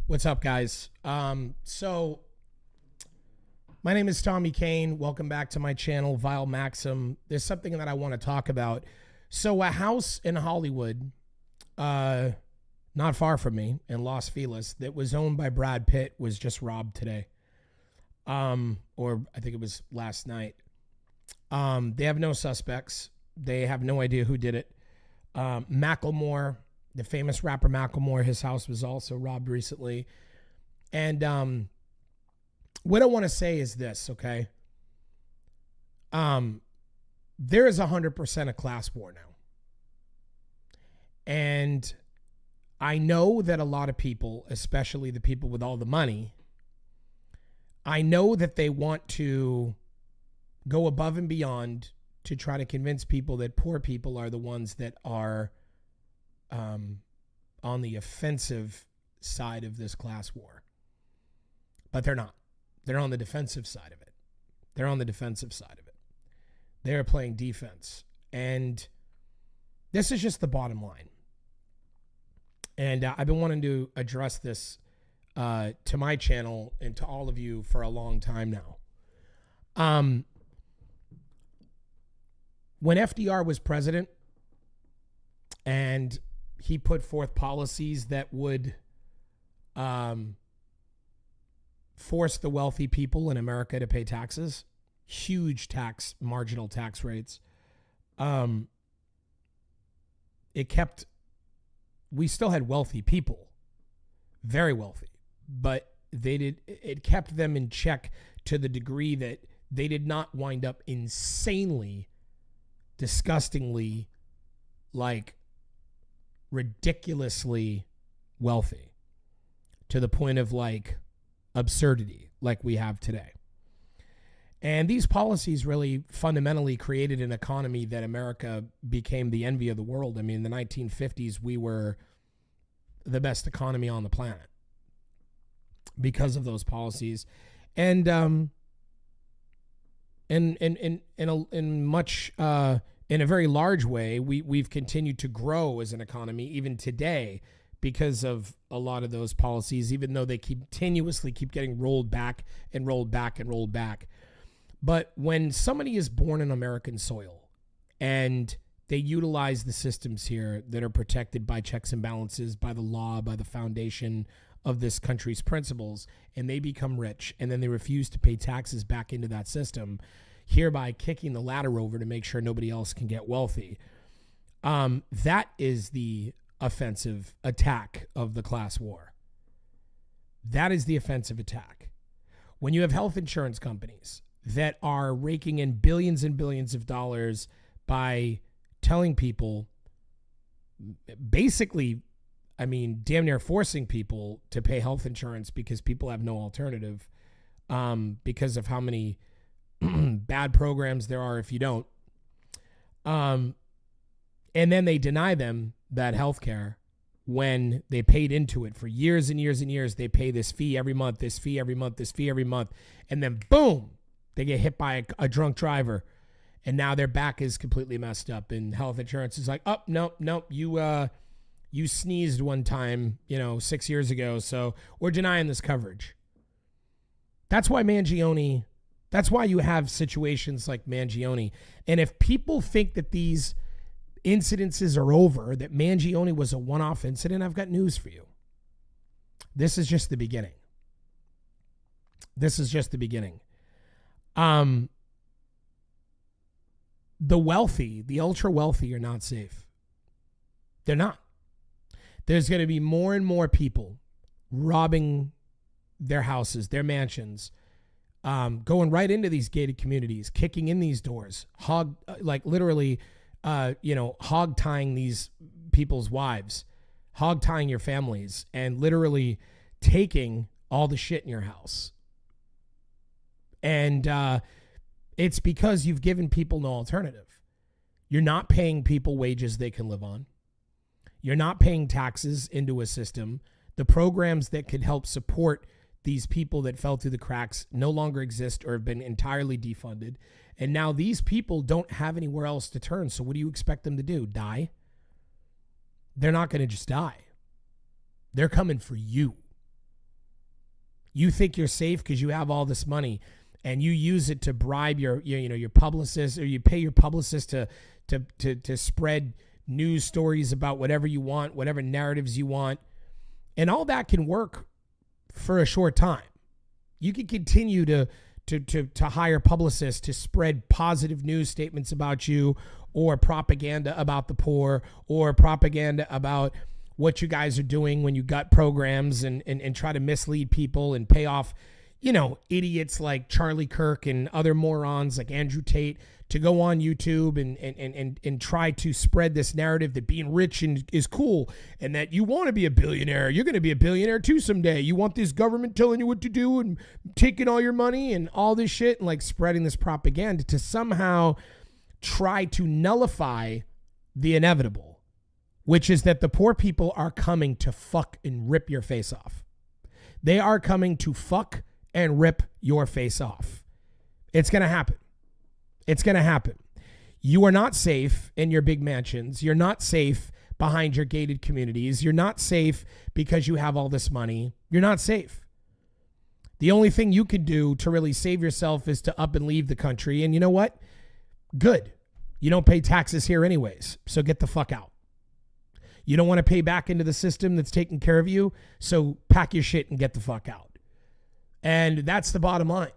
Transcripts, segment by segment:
What's up, guys? So my name is Tommy Kane. Welcome back to my channel, Vile Maxim. There's something that I want to talk about. So a house in Hollywood, not far from me in Los Feliz, that was owned by Brad Pitt was just robbed today. Or I think it was last night. They have no suspects. They have no idea who did it. Macklemore, the famous rapper Macklemore, his house was also robbed recently. And what I want to say is this, okay? There is 100% a class war now. And I know that a lot of people, especially the people with all the money, I know that they want to go above and beyond to try to convince people that poor people are the ones that are on the offensive side of this class war. But they're not. They're on the defensive side of it. They're on the defensive side of it. They're playing defense. And this is just the bottom line. And I've been wanting to address this to my channel and to all of you for a long time now. When FDR was president and he put forth policies that would force the wealthy people in America to pay taxes, huge marginal tax rates, we still had wealthy people, very wealthy, but it kept them in check to the degree that they did not wind up insanely, disgustingly, ridiculously wealthy to the point of absurdity like we have today. And these policies really fundamentally created an economy that America became the envy of the world. I mean, in the 1950s, we were the best economy on the planet because of those policies. And in a very large way, we've continued to grow as an economy even today because of a lot of those policies, even though they continuously keep getting rolled back and rolled back and rolled back. But when somebody is born on American soil and they utilize the systems here that are protected by checks and balances, by the law, by the foundation of this country's principles, and they become rich, and then they refuse to pay taxes back into that system, hereby kicking the ladder over to make sure nobody else can get wealthy. That is the offensive attack of the class war. That is the offensive attack. When you have health insurance companies that are raking in billions and billions of dollars by telling people, basically, I mean, damn near forcing people to pay health insurance because people have no alternative, because of how many bad programs there are if you don't. And then they deny them that health care when they paid into it for years and years and years. They pay this fee every month, this fee every month, this fee every month. And then boom, they get hit by a drunk driver. And now their back is completely messed up. And health insurance is like, oh, nope, you sneezed one time, 6 years ago. So we're denying this coverage. That's why you have situations like Mangione. And if people think that these incidences are over, that Mangione was a one-off incident, I've got news for you. This is just the beginning. This is just the beginning. The wealthy, the ultra wealthy are not safe. They're not. There's going to be more and more people robbing their houses, their mansions, going right into these gated communities, kicking in these doors, literally, hog tying these people's wives, hog tying your families, and literally taking all the shit in your house. And it's because you've given people no alternative. You're not paying people wages they can live on. You're not paying taxes into a system. The programs that could help support these people that fell through the cracks no longer exist or have been entirely defunded. And now these people don't have anywhere else to turn. So what do you expect them to do? Die? They're not going to just die. They're coming for you. You think you're safe because you have all this money, and you use it to bribe your publicist, or you pay your publicist to spread news stories about whatever you want, whatever narratives you want. And all that can work for a short time. You can continue to hire publicists to spread positive news statements about you, or propaganda about the poor, or propaganda about what you guys are doing when you gut programs, and try to mislead people and pay off, idiots like Charlie Kirk and other morons like Andrew Tate to go on YouTube and try to spread this narrative that being rich is cool, and that you want to be a billionaire. You're going to be a billionaire too someday. You want this government telling you what to do and taking all your money and all this shit, and like spreading this propaganda to somehow try to nullify the inevitable, which is that the poor people are coming to fuck and rip your face off. They are coming to fuck and rip your face off. It's going to happen. It's going to happen. You are not safe in your big mansions. You're not safe behind your gated communities. You're not safe because you have all this money. You're not safe. The only thing you can do to really save yourself is to up and leave the country. And you know what? Good. You don't pay taxes here anyways, so get the fuck out. You don't want to pay back into the system that's taking care of you, so pack your shit and get the fuck out. And that's the bottom line.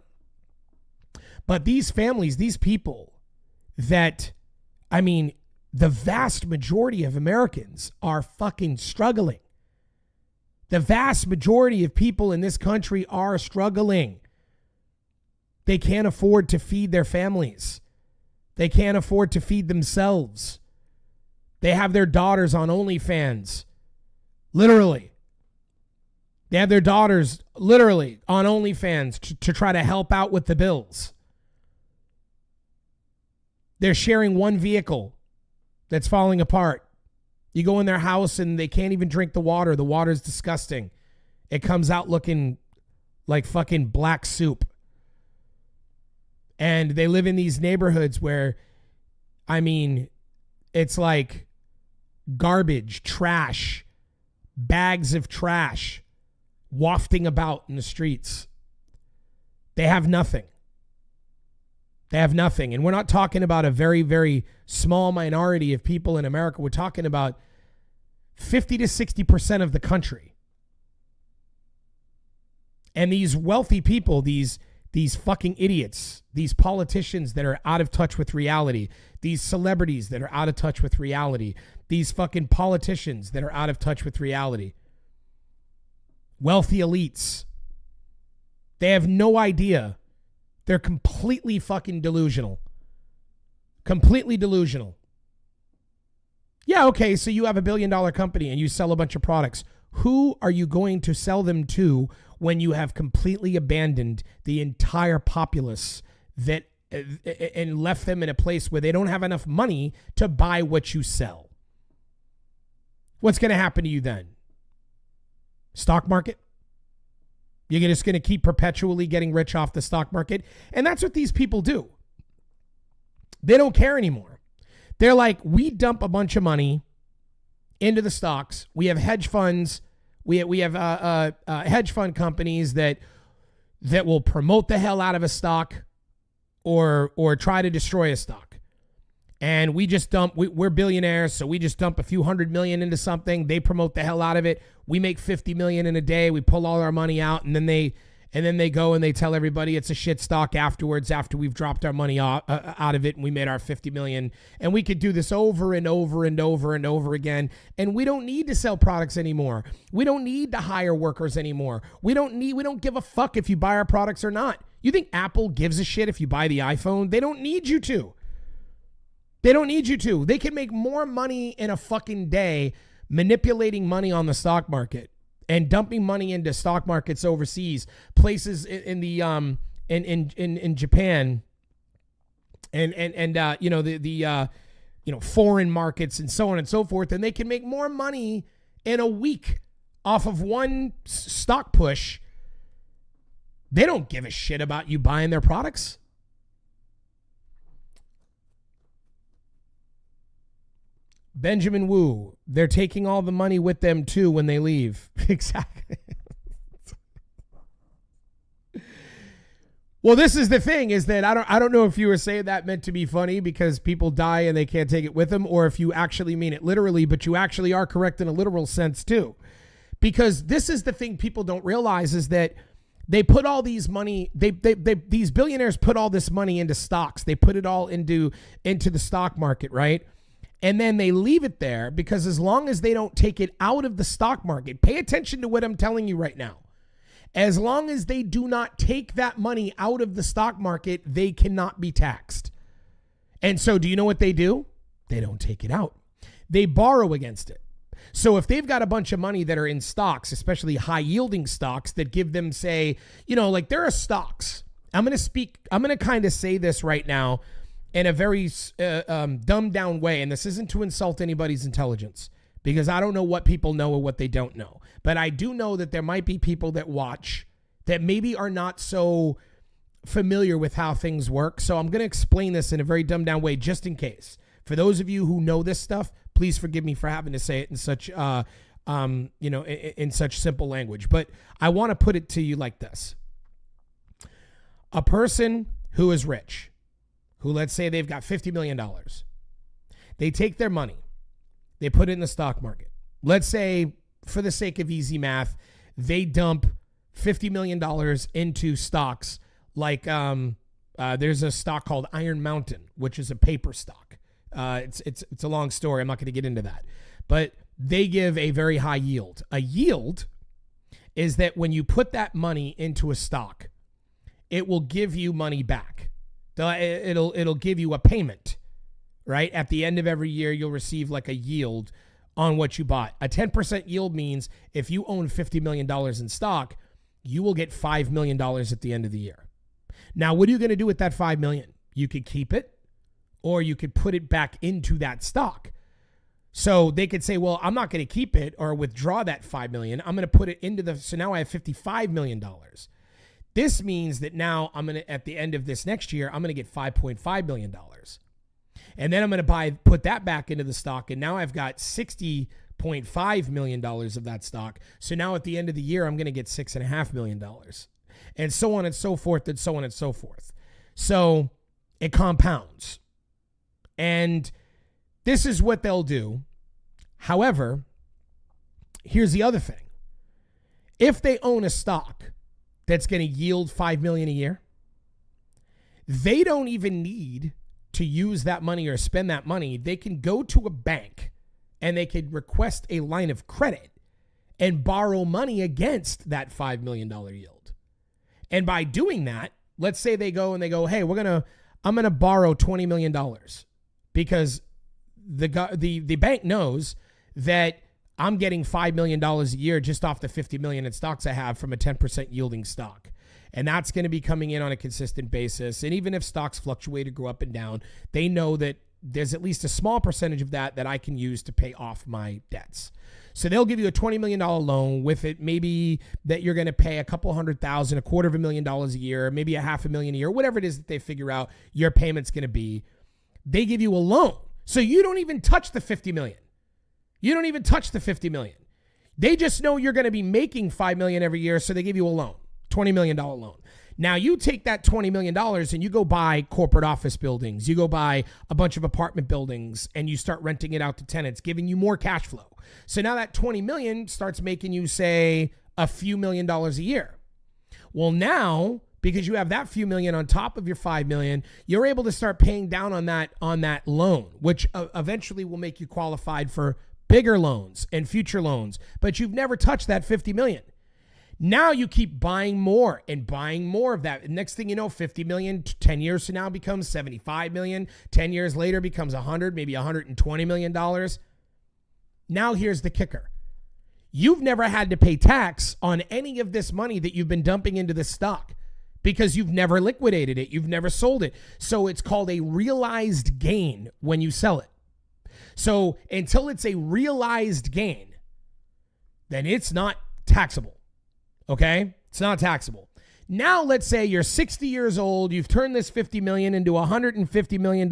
But these families, these people that, the vast majority of Americans are fucking struggling. The vast majority of people in this country are struggling. They can't afford to feed their families. They can't afford to feed themselves. They have their daughters on OnlyFans. Literally. They have their daughters literally on OnlyFans to try to help out with the bills. They're sharing one vehicle that's falling apart. You go in their house and they can't even drink the water. The water's disgusting. It comes out looking like fucking black soup. And they live in these neighborhoods where, it's like garbage, trash, bags of trash wafting about in the streets. They have nothing. They have nothing. And we're not talking about a very, very small minority of people in America. We're talking about 50 to 60% of the country. And these wealthy people, these fucking idiots, these politicians that are out of touch with reality, these celebrities that are out of touch with reality, these fucking politicians that are out of touch with reality, wealthy elites, they have no idea. They're completely fucking delusional. Completely delusional. Yeah, okay, so you have $1 billion company and you sell a bunch of products. Who are you going to sell them to when you have completely abandoned the entire populace that and left them in a place where they don't have enough money to buy what you sell? What's going to happen to you then? Stock market? You're just going to keep perpetually getting rich off the stock market? And that's what these people do. They don't care anymore. They're like, we dump a bunch of money into the stocks. We have hedge funds. We have hedge fund companies that will promote the hell out of a stock or try to destroy a stock. And we just dump, we're billionaires, so we just dump a few $100 million into something. They promote the hell out of it. We make $50 million in a day. We pull all our money out, and then they go and they tell everybody it's a shit stock afterwards, after we've dropped our money out of it and we made our $50 million. And we could do this over and over and over and over again. And we don't need to sell products anymore. We don't need to hire workers anymore. We don't give a fuck if you buy our products or not. You think Apple gives a shit if you buy the iPhone? They don't need you to. They don't need you to. They can make more money in a fucking day manipulating money on the stock market and dumping money into stock markets overseas, places in the in Japan and foreign markets and so on and so forth, and they can make more money in a week off of one stock push. They don't give a shit about you buying their products. Benjamin Wu, they're taking all the money with them too when they leave. Exactly. Well, this is the thing is that I don't know if you were saying that meant to be funny because people die and they can't take it with them, or if you actually mean it literally, but you actually are correct in a literal sense too. Because this is the thing people don't realize is that they put all these money, these billionaires put all this money into stocks. They put it all into the stock market, right? And then they leave it there because as long as they don't take it out of the stock market, pay attention to what I'm telling you right now. As long as they do not take that money out of the stock market, they cannot be taxed. And so do you know what they do? They don't take it out. They borrow against it. So if they've got a bunch of money that are in stocks, especially high yielding stocks that give them, say, like there are stocks. I'm going to kind of say this right now in a very dumbed down way. And this isn't to insult anybody's intelligence because I don't know what people know or what they don't know. But I do know that there might be people that watch that maybe are not so familiar with how things work. So I'm going to explain this in a very dumbed down way, just in case. For those of you who know this stuff, please forgive me for having to say it in such, in such simple language. But I want to put it to you like this. A person who is rich, who let's say they've got $50 million, they take their money, they put it in the stock market. Let's say, for the sake of easy math, they dump $50 million into stocks like there's a stock called Iron Mountain, which is a paper stock. It's a long story. I'm not going to get into that. But they give a very high yield. A yield is that when you put that money into a stock, it will give you money back. It'll give you a payment, right? At the end of every year, you'll receive like a yield on what you bought. A 10% yield means if you own $50 million in stock, you will get $5 million at the end of the year. Now, what are you going to do with that $5 million? You could keep it or you could put it back into that stock. So they could say, well, I'm not going to keep it or withdraw that $5 million. I'm going to put it into so now I have $55 million. This means that now at the end of this next year, I'm going to get $5.5 million. And then I'm going to put that back into the stock. And now I've got $60.5 million of that stock. So now at the end of the year, I'm going to get $6.5 million. And so on and so forth and so on and so forth. So it compounds. And this is what they'll do. However, here's the other thing. If they own a stock that's going to yield $5 million a year, they don't even need to use that money or spend that money. They can go to a bank and they could request a line of credit and borrow money against that $5 million yield. And by doing that, let's say they go, hey, I'm going to borrow $20 million because the bank knows that I'm getting $5 million a year just off the $50 million in stocks I have from a 10% yielding stock. And that's going to be coming in on a consistent basis. And even if stocks fluctuate or go up and down, they know that there's at least a small percentage of that I can use to pay off my debts. So they'll give you a $20 million loan with it. Maybe that you're going to pay a couple $100,000, $250,000 a year, maybe a $500,000 a year, whatever it is that they figure out your payment's going to be. They give you a loan. So you don't even touch the $50 million. You don't even touch the $50 million. They just know you're going to be making $5 million every year. So they give you a loan, $20 million loan. Now you take that $20 million and you go buy corporate office buildings. You go buy a bunch of apartment buildings and you start renting it out to tenants, giving you more cash flow. So now that $20 million starts making you, say, a few $1 million a year. Well, now, because you have that few million on top of your $5 million, you're able to start paying down on that loan, which eventually will make you qualified for bigger loans and future loans. But you've never touched that $50 million. Now you keep buying more and buying more of that. Next thing you know, $50 million 10 years from now becomes $75 million. 10 years later becomes $100, maybe $120 million. Now here's the kicker. You've never had to pay tax on any of this money that you've been dumping into this stock because you've never liquidated it. You've never sold it. So it's called a realized gain when you sell it. So until it's a realized gain, then it's not taxable. Okay? It's not taxable. Now, let's say you're 60 years old. You've turned this $50 million into $150 million.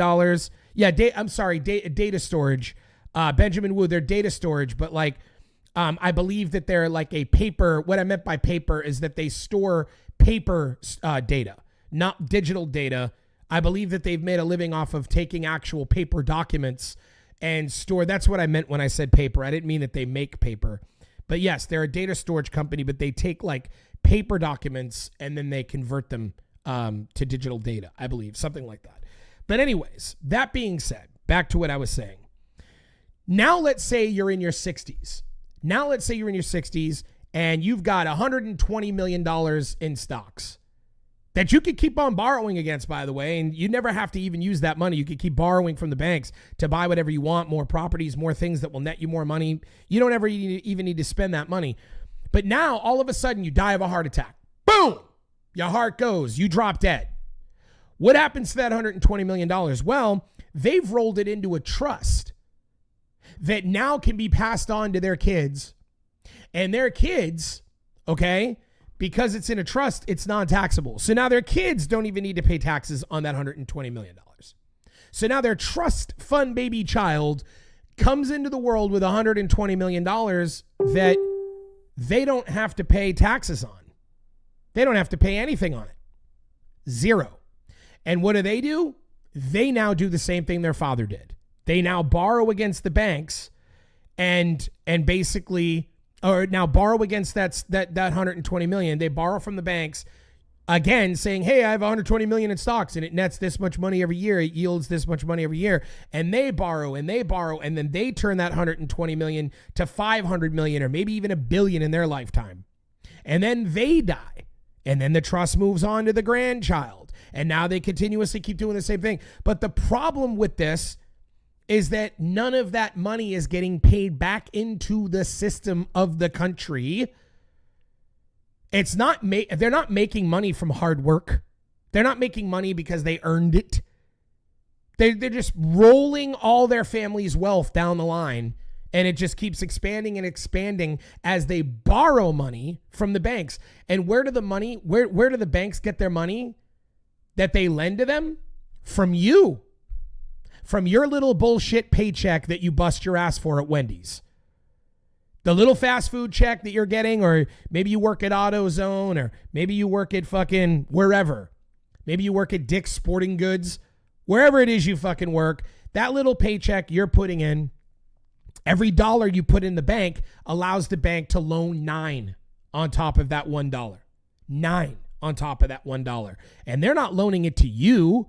Yeah, data storage. Benjamin Wu, they're data storage, but I believe that they're like a paper. What I meant by paper is that they store paper data. not digital data. I believe that they've made a living off of taking actual paper documents and store. That's what I meant when I said paper. I didn't mean that they make paper. But yes, they're a data storage company, but they take like paper documents and then they convert them to digital data, I believe, something like that. But anyways, that being said, back to what I was saying. Now let's say you're in your 60s. Now let's say you're in your 60s and you've got $120 million in stocks that you could keep on borrowing against, by the way, and you never have to even use that money. You could keep borrowing from the banks to buy whatever you want, more properties, more things that will net you more money. You don't ever even need to spend that money. But now, all of a sudden, you die of a heart attack. Boom! Your heart goes. You drop dead. What happens to that $120 million? Well, they've rolled it into a trust that now can be passed on to their kids. And their kids, okay, because it's in a trust, it's non-taxable. So now their kids don't even need to pay taxes on that $120 million. So now their trust fund baby child comes into the world with $120 million that they don't have to pay taxes on. They don't have to pay anything on it. Zero. And what do? They now do the same thing their father did. They now borrow against the banks and basically, or now borrow against that 120 million. They borrow from the banks again saying, hey, I have 120 million in stocks and it nets this much money every year. It yields this much money every year. And they borrow and then they turn that 120 million to 500 million or maybe even $1 billion in their lifetime. And then they die. And then the trust moves on to the grandchild. And now they continuously keep doing the same thing. But the problem with this is that none of that money is getting paid back into the system of the country. It's not they're not making money from hard work. They're not making money because they earned it. They're just rolling all their family's wealth down the line, and it just keeps expanding and expanding as they borrow money from the banks. And where do the banks get their money that they lend to them? From you. From your little bullshit paycheck that you bust your ass for at Wendy's. The little fast food check that you're getting, or maybe you work at AutoZone, or maybe you work at fucking wherever. Maybe you work at Dick's Sporting Goods. Wherever it is you fucking work, that little paycheck you're putting in, every dollar you put in the bank allows the bank to loan $9 on top of that $1. $9 on top of that $1. And they're not loaning it to you.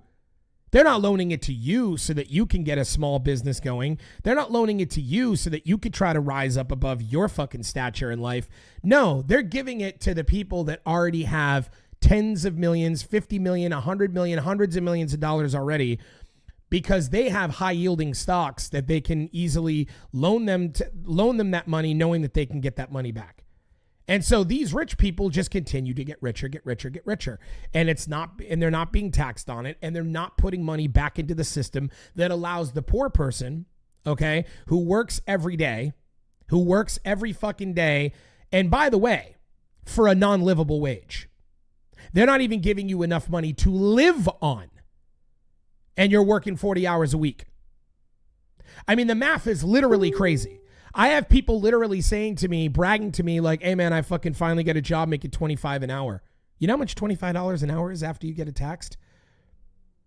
They're not loaning it to you so that you can get a small business going. They're not loaning it to you so that you could try to rise up above your fucking stature in life. No, they're giving it to the people that already have tens of millions, 50 million, 100 million, hundreds of millions of dollars already, because they have high yielding stocks that they can easily loan them that money, knowing that they can get that money back. And so these rich people just continue to get richer. And they're not being taxed on it. And they're not putting money back into the system that allows the poor person, okay, who works every day, who works every fucking day. And by the way, for a non-livable wage, they're not even giving you enough money to live on. And you're working 40 hours a week. I mean, the math is literally crazy. I have people literally saying to me, bragging to me like, hey man, I fucking finally get a job making $25 an hour. You know how much $25 an hour is after you get it taxed?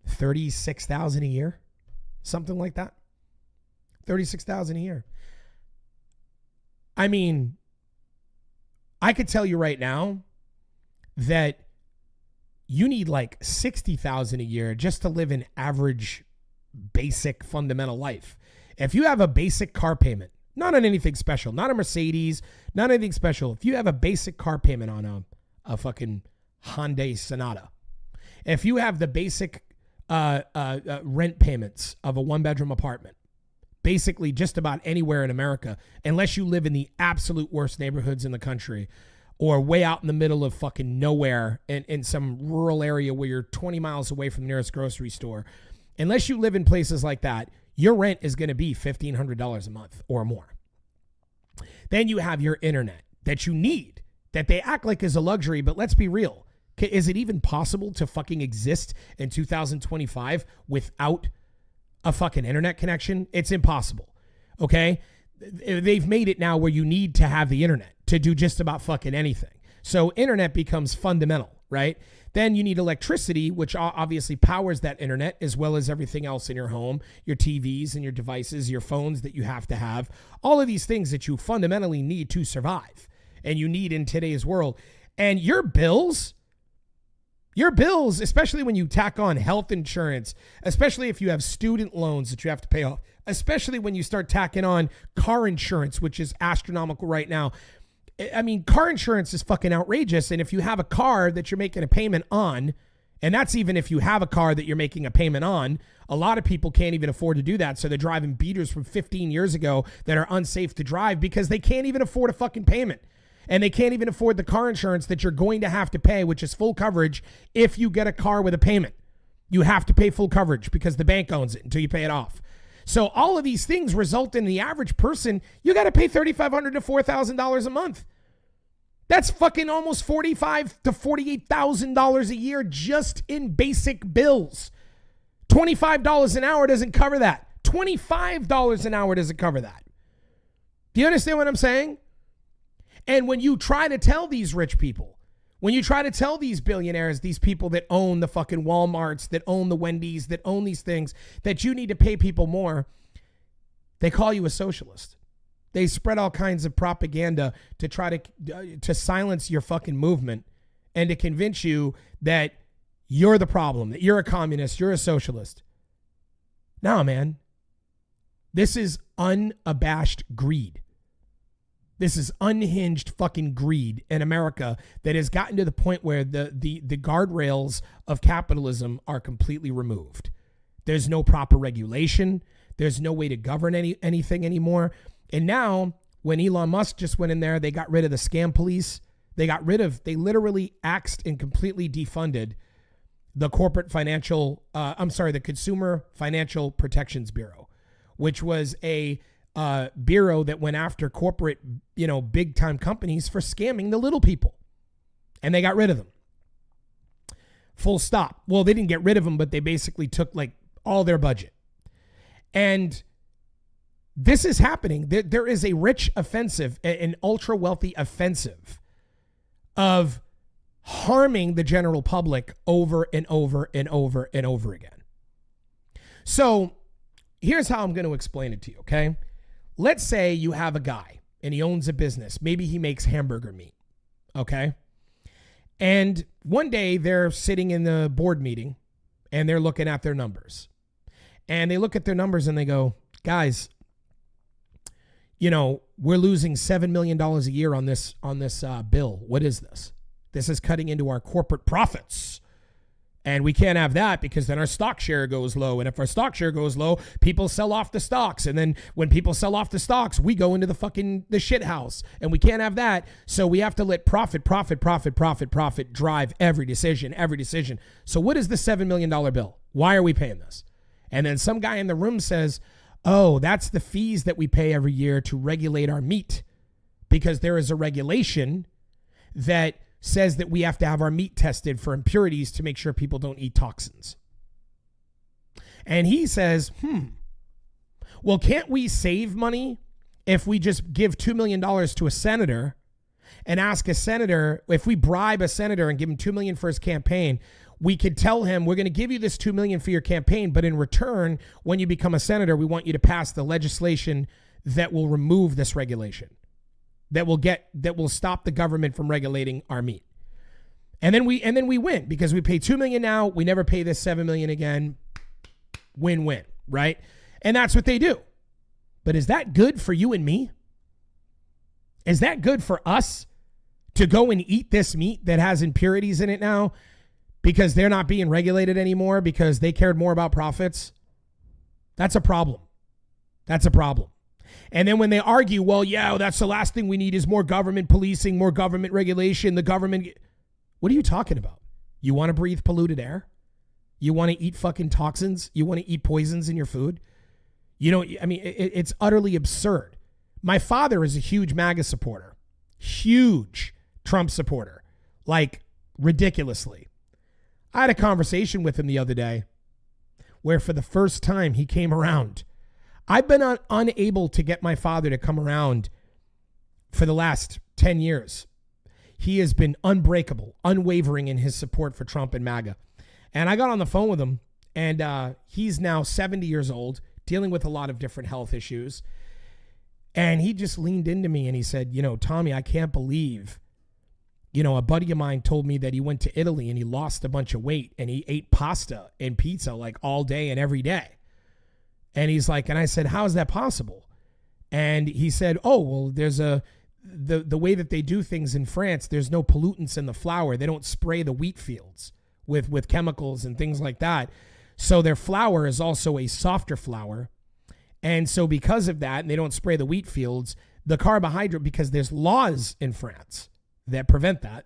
$36,000 a year. Something like that. $36,000 a year. I mean, I could tell you right now that you need like $60,000 a year just to live an average, basic, fundamental life. If you have a basic car payment, not on anything special, not a Mercedes, not anything special. If you have a basic car payment on a fucking Hyundai Sonata, if you have the basic rent payments of a one-bedroom apartment, basically just about anywhere in America, unless you live in the absolute worst neighborhoods in the country or way out in the middle of fucking nowhere in some rural area where you're 20 miles away from the nearest grocery store, unless you live in places like that, your rent is going to be $1,500 a month or more. Then you have your internet that you need, that they act like is a luxury, but let's be real. Is it even possible to fucking exist in 2025 without a fucking internet connection? It's impossible. Okay? They've made it now where you need to have the internet to do just about fucking anything. So internet becomes fundamental, right? Then you need electricity, which obviously powers that internet, as well as everything else in your home, your TVs and your devices, your phones that you have to have, all of these things that you fundamentally need to survive and you need in today's world. And your bills, especially when you tack on health insurance, especially if you have student loans that you have to pay off, especially when you start tacking on car insurance, which is astronomical right now. I mean, car insurance is fucking outrageous. And if you have a car that you're making a payment on, and that's even if you have a car that you're making a payment on, a lot of people can't even afford to do that. So they're driving beaters from 15 years ago that are unsafe to drive because they can't even afford a fucking payment. And they can't even afford the car insurance that you're going to have to pay, which is full coverage if you get a car with a payment. You have to pay full coverage because the bank owns it until you pay it off. So all of these things result in the average person, you got to pay $3,500 to $4,000 a month. That's fucking almost $45,000 to $48,000 a year just in basic bills. $25 an hour doesn't cover that. $25 an hour doesn't cover that. Do you understand what I'm saying? And when you try to tell these rich people, when you try to tell these billionaires, these people that own the fucking Walmarts, that own the Wendy's, that own these things, that you need to pay people more, they call you a socialist. They spread all kinds of propaganda to try to silence your fucking movement and to convince you that you're the problem, that you're a communist, you're a socialist. No, man. This is unabashed greed. This is unhinged fucking greed in America that has gotten to the point where the guardrails of capitalism are completely removed. There's no proper regulation. There's no way to govern anything anymore. And now, when Elon Musk just went in there, they got rid of the scam police. They literally axed and completely defunded the the Consumer Financial Protections Bureau, which was a bureau that went after corporate, big time companies for scamming the little people. And they got rid of them. Full stop. Well, they didn't get rid of them, but they basically took like all their budget. And this is happening. There is a rich offensive, an ultra wealthy offensive of harming the general public over and over and over and over again. So here's how I'm going to explain it to you, okay? Let's say you have a guy and he owns a business. Maybe he makes hamburger meat, okay? And one day they're sitting in the board meeting and they're looking at their numbers. And they look at their numbers and they go, guys, we're losing $7 million a year on this bill. What is this? This is cutting into our corporate profits. And we can't have that because then our stock share goes low. And if our stock share goes low, people sell off the stocks. And then when people sell off the stocks, we go into the shit house. And we can't have that. So we have to let profit drive every decision. So what is the $7 million bill? Why are we paying this? And then some guy in the room says, oh, that's the fees that we pay every year to regulate our meat, because there is a regulation that says that we have to have our meat tested for impurities to make sure people don't eat toxins. And he says, well, can't we save money if we just give $2 million to a senator and ask a senator, if we bribe a senator and give him $2 million for his campaign, we could tell him, we're going to give you this $2 million for your campaign, but in return, when you become a senator, we want you to pass the legislation that will remove this regulation, that will stop the government from regulating our meat. And then we win because we pay $2 million now. We never pay this $7 million again. Win-win, right? And that's what they do. But is that good for you and me? Is that good for us to go and eat this meat that has impurities in it now because they're not being regulated anymore because they cared more about profits? That's a problem. That's a problem. And then when they argue, well, yeah, that's the last thing we need is more government policing, more government regulation, the government. What are you talking about? You want to breathe polluted air? You want to eat fucking toxins? You want to eat poisons in your food? It's utterly absurd. My father is a huge MAGA supporter, huge Trump supporter, like ridiculously. I had a conversation with him the other day where for the first time he came around. I've been unable to get my father to come around for the last 10 years. he has been unbreakable, unwavering in his support for Trump and MAGA. And I got on the phone with him, and he's now 70 years old, dealing with a lot of different health issues. And he just leaned into me and he said, Tommy, I can't believe, a buddy of mine told me that he went to Italy and he lost a bunch of weight and he ate pasta and pizza like all day and every day. And he's like, and I said, how is that possible? And he said, oh, well, there's the way that they do things in France, there's no pollutants in the flour. They don't spray the wheat fields with chemicals and things like that. So their flour is also a softer flour. And so because of that, and they don't spray the wheat fields, the carbohydrate, because there's laws in France that prevent that.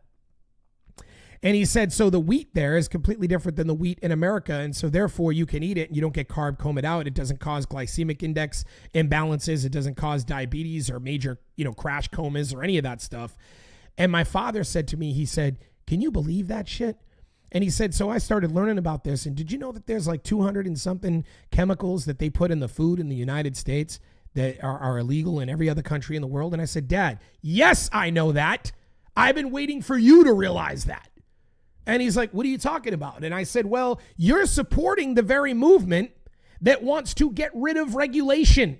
And he said, so the wheat there is completely different than the wheat in America. And so therefore you can eat it and you don't get carb comed out. It doesn't cause glycemic index imbalances. It doesn't cause diabetes or major, crash comas or any of that stuff. And my father said to me, he said, can you believe that shit? And he said, so I started learning about this. And did you know that there's like 200 and something chemicals that they put in the food in the United States that are illegal in every other country in the world? And I said, Dad, yes, I know that. I've been waiting for you to realize that. And he's like, what are you talking about? And I said, well, you're supporting the very movement that wants to get rid of regulation,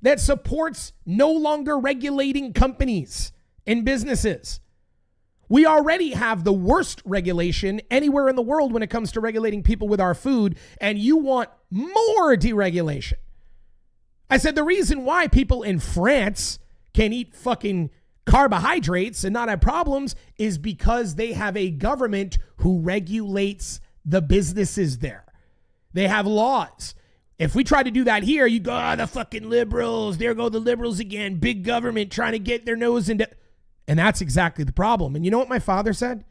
that supports no longer regulating companies and businesses. We already have the worst regulation anywhere in the world when it comes to regulating people with our food, and you want more deregulation. I said the reason why people in France can eat fucking carbohydrates and not have problems is because they have a government who regulates the businesses there. They have laws. If we try to do that here, you go, the fucking liberals, there go the liberals again, big government trying to get their nose into... And that's exactly the problem. And you know what my father said?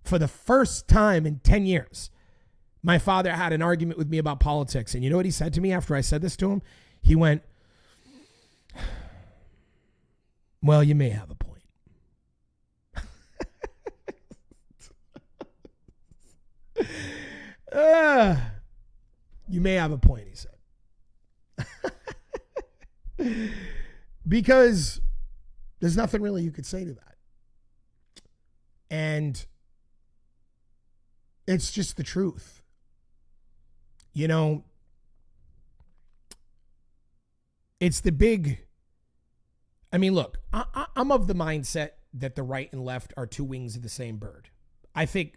For the first time in 10 years, my father had an argument with me about politics. And you know what he said to me after I said this to him? He went, well, you may have a point. You may have a point, he said. Because there's nothing really you could say to that. And it's just the truth. It's the big... I mean, look, I'm of the mindset that the right and left are two wings of the same bird. I think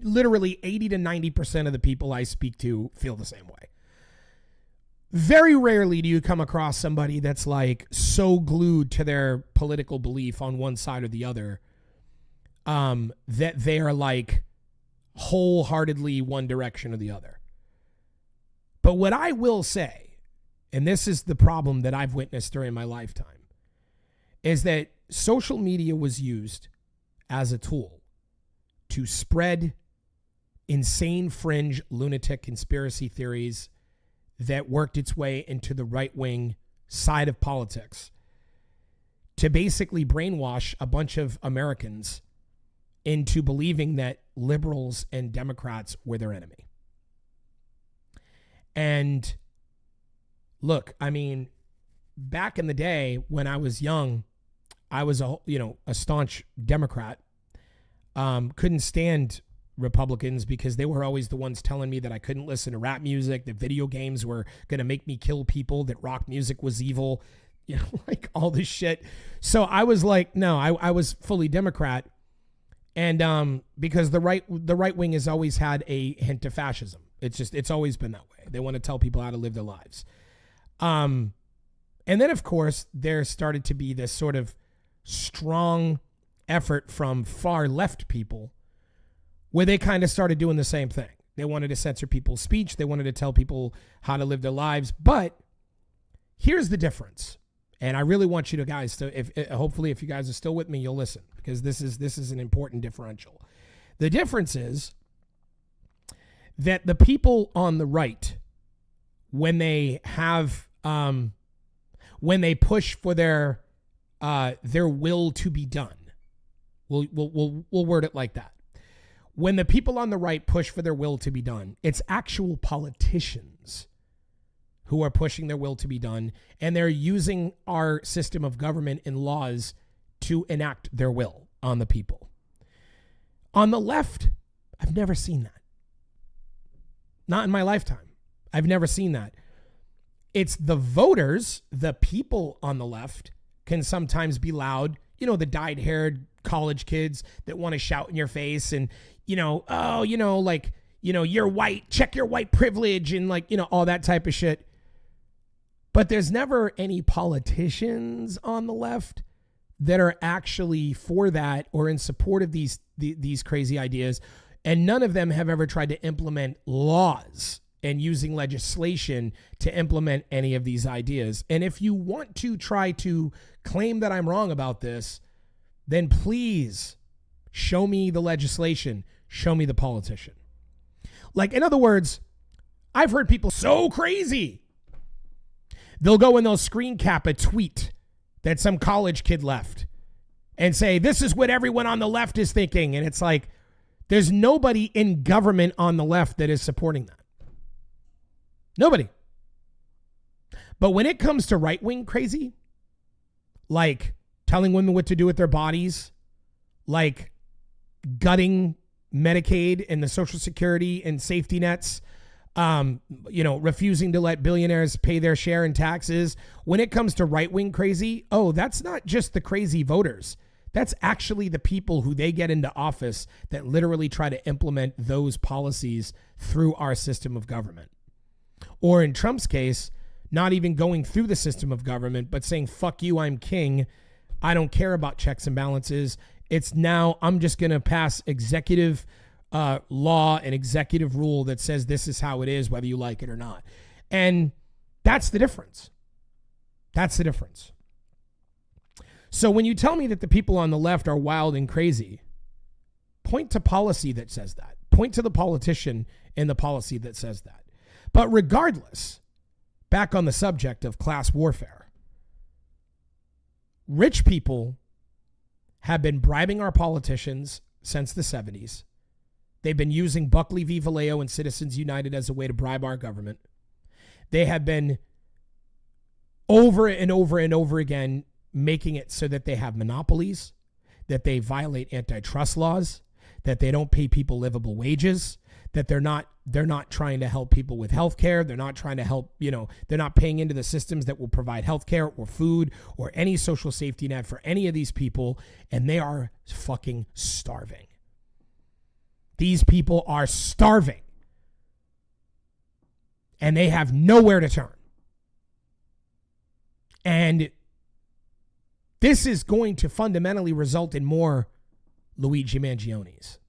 literally 80 to 90% of the people I speak to feel the same way. Very rarely do you come across somebody that's like so glued to their political belief on one side or the other that they are like wholeheartedly one direction or the other. But what I will say, and this is the problem that I've witnessed during my lifetime, is that social media was used as a tool to spread insane fringe lunatic conspiracy theories that worked its way into the right-wing side of politics to basically brainwash a bunch of Americans into believing that liberals and Democrats were their enemy. And look, I mean, back in the day when I was young, I was a staunch Democrat. Couldn't stand Republicans because they were always the ones telling me that I couldn't listen to rap music, that video games were going to make me kill people, that rock music was evil, like all this shit. So I was like, no, I was fully Democrat. And because the right wing has always had a hint of fascism. It's always been that way. They want to tell people how to live their lives. And then, of course, there started to be this sort of strong effort from far left people where they kind of started doing the same thing. They wanted to censor people's speech. They wanted to tell people how to live their lives. But here's the difference. And I really want you to guys to, hopefully if you guys are still with me, you'll listen, because this is an important differential. The difference is that the people on the right, when they have, when they push for their will to be done, we'll word it like that. When the people on the right push for their will to be done, it's actual politicians who are pushing their will to be done, and they're using our system of government and laws to enact their will. on the people. On the left, I've never seen that. Not in my lifetime. I've never seen that. It's the voters, the people on the left can sometimes be loud. You know, the dyed-haired college kids that want to shout in your face and, you're white, check your white privilege and all that type of shit. But there's never any politicians on the left that are actually for that or in support of these crazy ideas. And none of them have ever tried to implement laws and using legislation to implement any of these ideas. And if you want to try to claim that I'm wrong about this, then please show me the legislation, show me the politician. In other words, I've heard people so crazy. They'll go and they'll screen cap a tweet that some college kid left and say, this is what everyone on the left is thinking. And it's like, there's nobody in government on the left that is supporting that. Nobody. But when it comes to right-wing crazy, like telling women what to do with their bodies, like gutting Medicaid and the Social Security and safety nets, refusing to let billionaires pay their share in taxes. When it comes to right-wing crazy, that's not just the crazy voters. That's actually the people who they get into office that literally try to implement those policies through our system of government. Or in Trump's case, not even going through the system of government, but saying, fuck you, I'm king. I don't care about checks and balances. It's now I'm just going to pass executive law and executive rule that says this is how it is, whether you like it or not. And that's the difference. That's the difference. So when you tell me that the people on the left are wild and crazy, point to policy that says that. Point to the politician in the policy that says that. But regardless, back on the subject of class warfare, rich people have been bribing our politicians since the 70s. They've been using Buckley v. Vallejo and Citizens United as a way to bribe our government. They have been over and over and over again making it so that they have monopolies, that they violate antitrust laws, that they don't pay people livable wages, that they're not trying to help people with health care. They're not trying to help, they're not paying into the systems that will provide health care or food or any social safety net for any of these people. And they are fucking starving. These people are starving. And they have nowhere to turn. And this is going to fundamentally result in more Luigi Mangionis.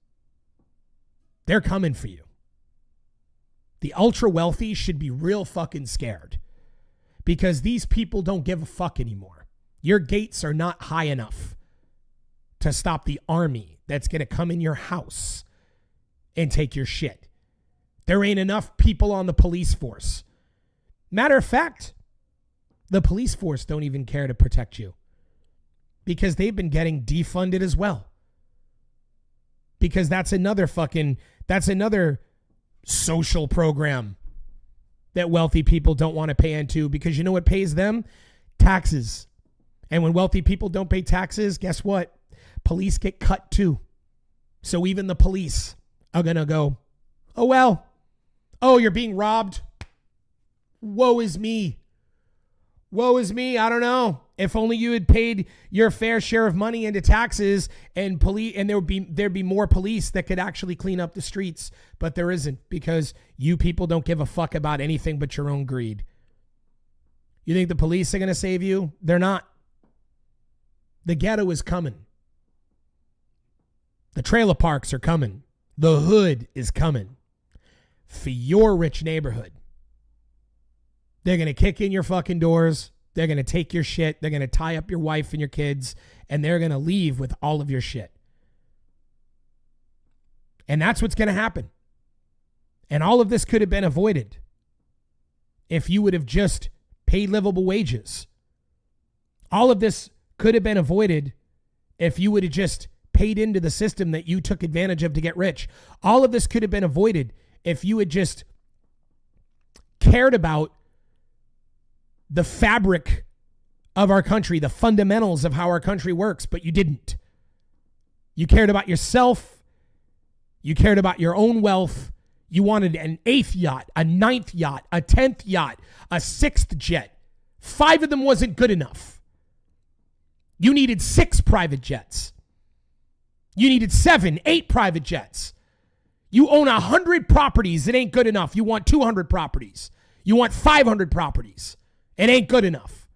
They're coming for you. The ultra wealthy should be real fucking scared because these people don't give a fuck anymore. Your gates are not high enough to stop the army that's going to come in your house and take your shit. There ain't enough people on the police force. Matter of fact, the police force don't even care to protect you because they've been getting defunded as well. Because that's another social program that wealthy people don't want to pay into because you know what pays them? Taxes. And when wealthy people don't pay taxes, guess what? Police get cut too. So even the police are going to go, oh, well, oh, you're being robbed. Woe is me. Woe is me. I don't know. If only you had paid your fair share of money into taxes and there'd be more police that could actually clean up the streets, but there isn't because you people don't give a fuck about anything but your own greed. You think the police are going to save you? They're not. The ghetto is coming. The trailer parks are coming. The hood is coming for your rich neighborhood. They're going to kick in your fucking doors. They're going to take your shit. They're going to tie up your wife and your kids, and they're going to leave with all of your shit. And that's what's going to happen. And all of this could have been avoided if you would have just paid livable wages. All of this could have been avoided if you would have just paid into the system that you took advantage of to get rich. All of this could have been avoided if you had just cared about the fabric of our country, the fundamentals of how our country works, but you didn't. You cared about yourself. You cared about your own wealth. You wanted an 8th yacht, a 9th yacht, a 10th yacht, a 6th jet. 5 of them wasn't good enough. You needed 6 private jets. You needed 7, 8 private jets. You own 100 properties. It ain't good enough. You want 200 properties. You want 500 properties. It ain't good enough.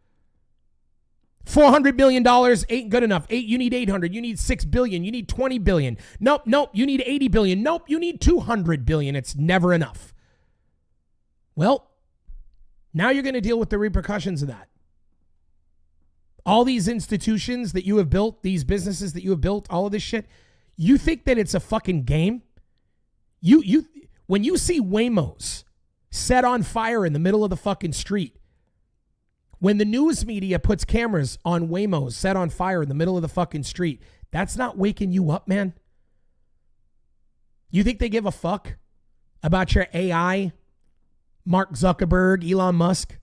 $400 million ain't good enough. You need 800. You need $6 billion. You need 20 billion. Nope. You need 80 billion. Nope. You need 200 billion. It's never enough. Well, now you're going to deal with the repercussions of that. All these institutions that you have built, these businesses that you have built, all of this shit, you think that it's a fucking game? When you see Waymos set on fire in the middle of the fucking street, when the news media puts cameras on Waymos set on fire in the middle of the fucking street, that's not waking you up, man. You think they give a fuck about your AI, Mark Zuckerberg, Elon Musk?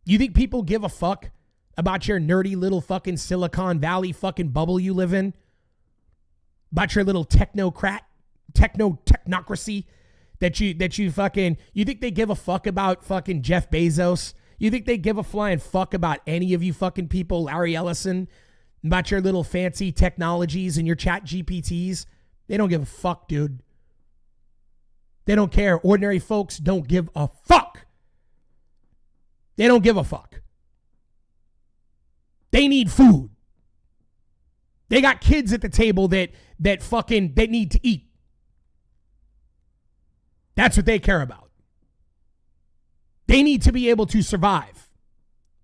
You think people give a fuck about your nerdy little fucking Silicon Valley fucking bubble you live in? About your little technocracy that you fucking, you think they give a fuck about fucking Jeff Bezos? You think they give a flying fuck about any of you fucking people, Larry Ellison, about your little fancy technologies and your chat GPTs? They don't give a fuck, dude. They don't care. Ordinary folks don't give a fuck. They don't give a fuck. They need food. They got kids at the table that need to eat. That's what they care about. They need to be able to survive.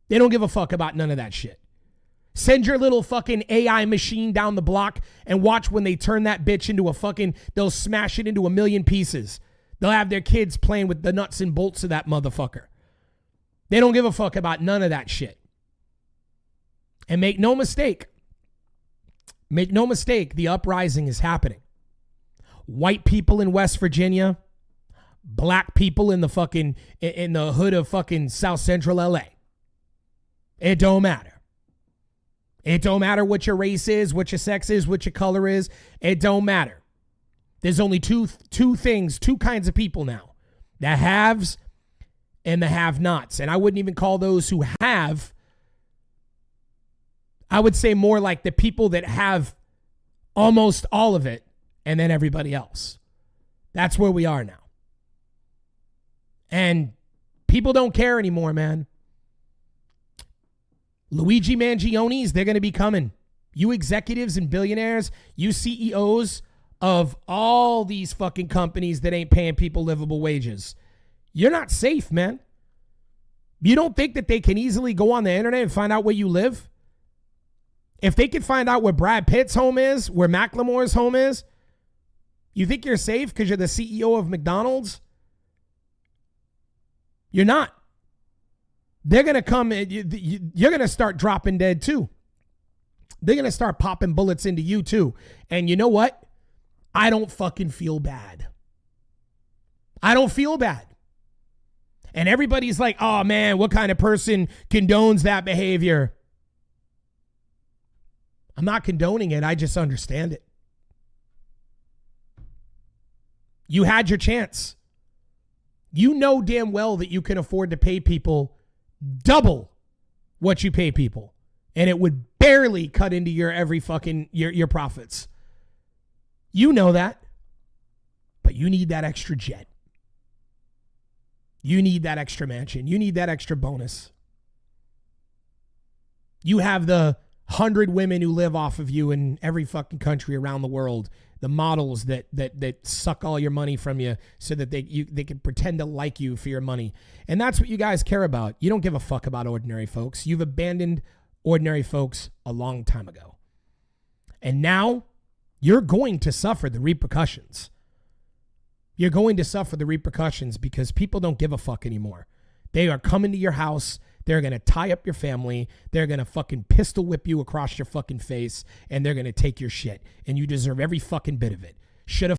They don't give a fuck about none of that shit. Send your little fucking AI machine down the block and watch when they turn that bitch into they'll smash it into a million pieces. They'll have their kids playing with the nuts and bolts of that motherfucker. They don't give a fuck about none of that shit. And make no mistake, the uprising is happening. White people in West Virginia, black people in the hood of fucking South Central LA. It don't matter. It don't matter what your race is, what your sex is, what your color is. It don't matter. There's only two kinds of people now. The haves and the have-nots. And I wouldn't even call those who have. I would say more like the people that have almost all of it and then everybody else. That's where we are now. And people don't care anymore, man. Luigi Mangioni's, they're going to be coming. You executives and billionaires, you CEOs of all these fucking companies that ain't paying people livable wages. You're not safe, man. You don't think that they can easily go on the internet and find out where you live? If they could find out where Brad Pitt's home is, where Macklemore's home is, you think you're safe because you're the CEO of McDonald's? You're not. They're going to come, you're going to start dropping dead too. They're going to start popping bullets into you too. And you know what? I don't fucking feel bad. I don't feel bad. And everybody's like, oh man, what kind of person condones that behavior? I'm not condoning it. I just understand it. You had your chance. You know damn well that you can afford to pay people double what you pay people. And it would barely cut into your every fucking your profits. You know that. But you need that extra jet. You need that extra mansion. You need that extra bonus. You have the 100 women who live off of you in every fucking country around the world. The models that suck all your money from you so that they can pretend to like you for your money. And that's what you guys care about. You don't give a fuck about ordinary folks. You've abandoned ordinary folks a long time ago. And now you're going to suffer the repercussions. You're going to suffer the repercussions because people don't give a fuck anymore. They are coming to your house. They're going to tie up your family. They're going to fucking pistol whip you across your fucking face. And they're going to take your shit. And you deserve every fucking bit of it. Should have